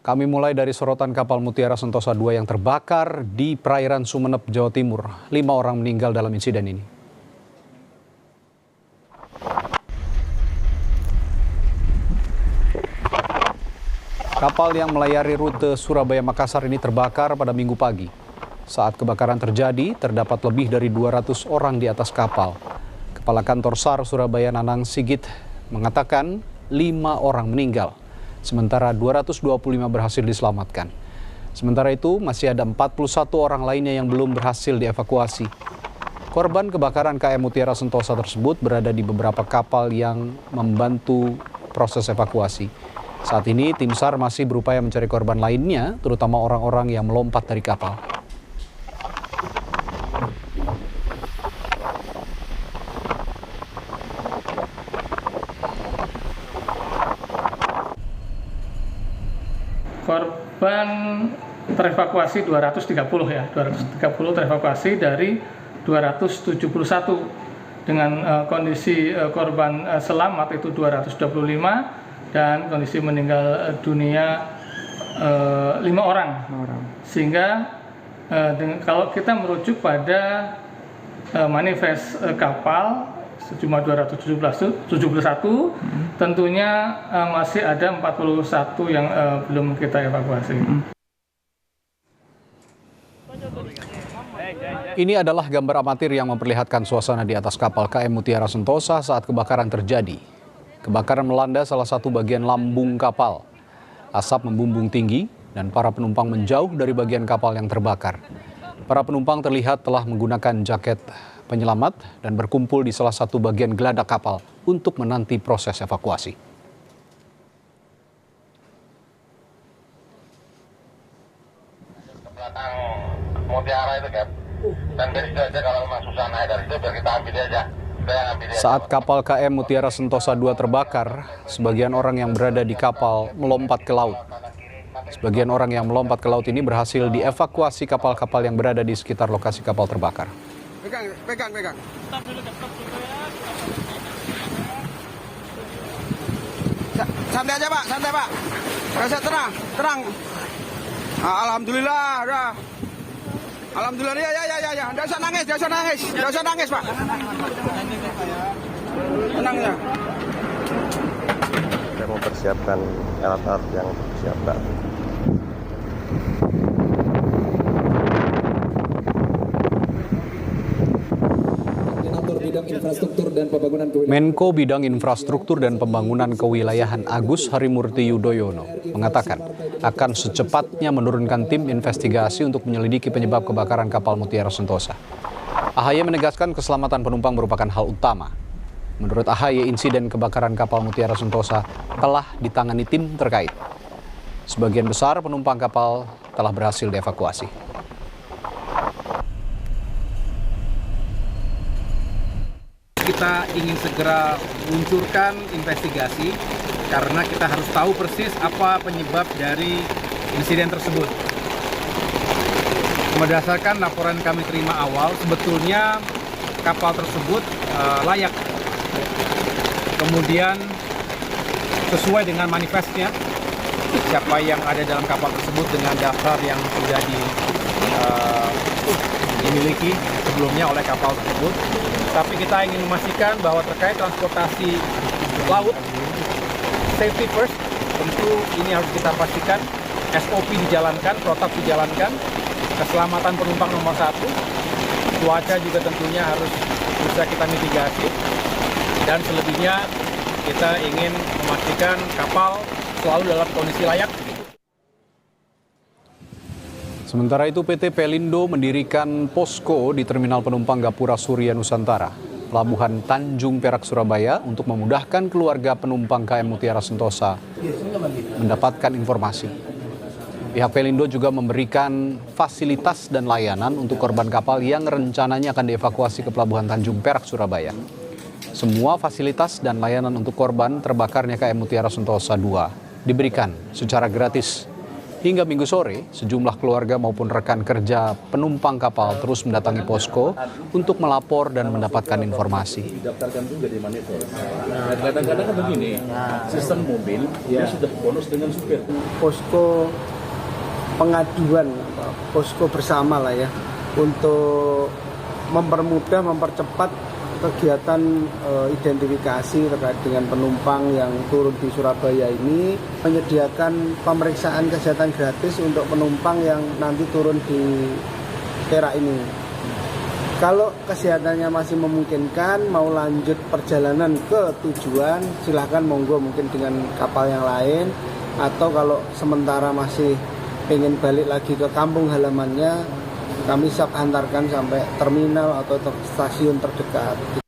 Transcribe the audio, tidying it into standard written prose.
Kami mulai dari sorotan kapal Mutiara Sentosa II yang terbakar di perairan Sumeneb, Jawa Timur. 5 orang meninggal dalam insiden ini. Kapal yang melayari rute Surabaya-Makassar ini terbakar pada Minggu pagi. Saat kebakaran terjadi, terdapat lebih dari 200 orang di atas kapal. Kepala Kantor SAR Surabaya Nanang Sigit mengatakan 5 orang meninggal, sementara 225 berhasil diselamatkan. Sementara itu, masih ada 41 orang lainnya yang belum berhasil dievakuasi. Korban kebakaran KM Mutiara Sentosa tersebut berada di beberapa kapal yang membantu proses evakuasi. Saat ini, tim SAR masih berupaya mencari korban lainnya, terutama orang-orang yang melompat dari kapal. Korban terevakuasi 230 ya, 230 terevakuasi dari 271 dengan kondisi korban selamat itu 225 dan kondisi meninggal dunia 5 orang. Sehingga kalau kita merujuk pada manifest kapal sejumlah 271, tentunya masih ada 41 yang belum kita evakuasi. Ini adalah gambar amatir yang memperlihatkan suasana di atas kapal KM Mutiara Sentosa saat kebakaran terjadi. Kebakaran melanda salah satu bagian lambung kapal. Asap membumbung tinggi dan para penumpang menjauh dari bagian kapal yang terbakar. Para penumpang terlihat telah menggunakan jaket penyelamat dan berkumpul di salah satu bagian geladak kapal untuk menanti proses evakuasi. Belakang Mutiara itu kan, dan dari situ aja kalau memang susah naik dari itu biar kita ambil aja. Saat kapal KM Mutiara Sentosa II terbakar, sebagian orang yang berada di kapal melompat ke laut. Sebagian orang yang melompat ke laut ini berhasil dievakuasi kapal-kapal yang berada di sekitar lokasi kapal terbakar. Pegang. Santai aja Pak, santai Pak. Rasa tenang. Alhamdulillah, udah. Alhamdulillah, ya. Nggak usah nangis Pak. Tenang ya. Saya mempersiapkan alat-alat yang siap, Pak. Menko Bidang Infrastruktur dan Pembangunan Kewilayahan Agus Harimurti Yudhoyono mengatakan akan secepatnya menurunkan tim investigasi untuk menyelidiki penyebab kebakaran kapal Mutiara Sentosa. AHY menegaskan keselamatan penumpang merupakan hal utama. Menurut AHY, insiden kebakaran kapal Mutiara Sentosa telah ditangani tim terkait. Sebagian besar penumpang kapal telah berhasil dievakuasi. Kita ingin segera luncurkan investigasi karena kita harus tahu persis apa penyebab dari insiden tersebut. Berdasarkan laporan kami terima awal, sebetulnya kapal tersebut layak. Kemudian sesuai dengan manifestnya, siapa yang ada dalam kapal tersebut dengan daftar yang sudah dimiliki sebelumnya oleh kapal tersebut. Tapi kita ingin memastikan bahwa terkait transportasi laut, safety first, tentu ini harus kita pastikan, SOP dijalankan, protap dijalankan, keselamatan penumpang nomor 1, cuaca juga tentunya harus bisa kita mitigasi, dan selebihnya kita ingin memastikan kapal selalu dalam kondisi layak. Sementara itu, PT Pelindo mendirikan posko di Terminal Penumpang Gapura Surya Nusantara, Pelabuhan Tanjung Perak, Surabaya, untuk memudahkan keluarga penumpang KM Mutiara Sentosa mendapatkan informasi. Pihak Pelindo juga memberikan fasilitas dan layanan untuk korban kapal yang rencananya akan dievakuasi ke Pelabuhan Tanjung Perak, Surabaya. Semua fasilitas dan layanan untuk korban terbakarnya KM Mutiara Sentosa II diberikan secara gratis. Hingga Minggu sore, sejumlah keluarga maupun rekan kerja penumpang kapal terus mendatangi posko untuk melapor dan mendapatkan informasi. Didaftarkan juga di Manifor. Nah, kadang-kadang kan begini, sistem mobil dia sudah bonus dengan supir. Posko pengaduan, posko bersama lah ya, untuk mempermudah, mempercepat kegiatan identifikasi terkait dengan penumpang yang turun di Surabaya ini, menyediakan pemeriksaan kesehatan gratis untuk penumpang yang nanti turun di Perak ini. Kalau kesehatannya masih memungkinkan, mau lanjut perjalanan ke tujuan, silahkan monggo mungkin dengan kapal yang lain, atau kalau sementara masih pengen balik lagi ke kampung halamannya, kami siap antarkan sampai terminal atau stasiun terdekat.